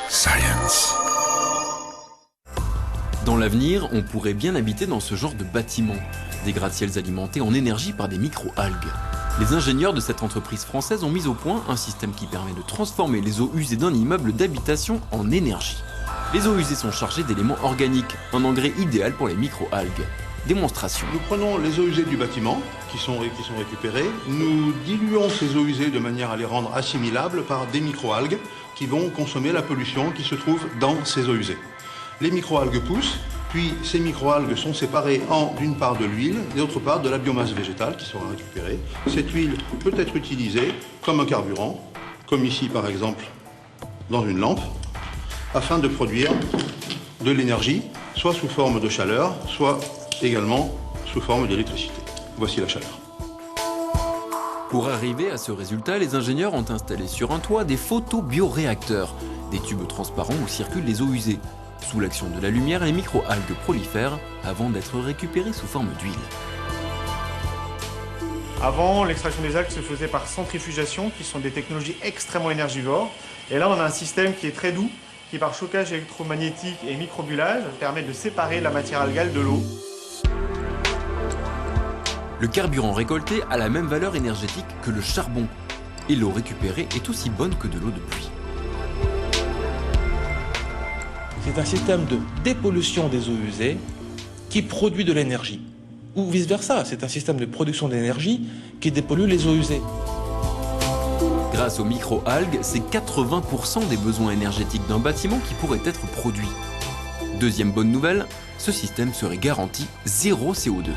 Science. Dans l'avenir, on pourrait bien habiter dans ce genre de bâtiment, des gratte-ciels alimentés en énergie par des micro-algues. Les ingénieurs de cette entreprise française ont mis au point un système qui permet de transformer les eaux usées d'un immeuble d'habitation en énergie. Les eaux usées sont chargées d'éléments organiques, un engrais idéal pour les micro-algues. Démonstration. Nous prenons les eaux usées du bâtiment qui sont récupérées, nous diluons ces eaux usées de manière à les rendre assimilables par des micro-algues qui vont consommer la pollution qui se trouve dans ces eaux usées. Les micro-algues poussent, puis ces micro-algues sont séparées en d'une part de l'huile et d'autre part de la biomasse végétale qui sera récupérée. Cette huile peut être utilisée comme un carburant, comme ici par exemple dans une lampe, afin de produire de l'énergie, soit sous forme de chaleur, soit également sous forme d'électricité. Voici la chaleur. Pour arriver à ce résultat, les ingénieurs ont installé sur un toit des photobioréacteurs, des tubes transparents où circulent les eaux usées. Sous l'action de la lumière, les micro-algues prolifèrent avant d'être récupérées sous forme d'huile. Avant, l'extraction des algues se faisait par centrifugation, qui sont des technologies extrêmement énergivores. Et là, on a un système qui est très doux, qui par chocage électromagnétique et microbulage permet de séparer la matière algale de l'eau. Le carburant récolté a la même valeur énergétique que le charbon. Et l'eau récupérée est aussi bonne que de l'eau de pluie. C'est un système de dépollution des eaux usées qui produit de l'énergie. Ou vice-versa, c'est un système de production d'énergie qui dépollue les eaux usées. Grâce aux micro-algues, c'est 80% des besoins énergétiques d'un bâtiment qui pourraient être produits. Deuxième bonne nouvelle, ce système serait garanti zéro CO2.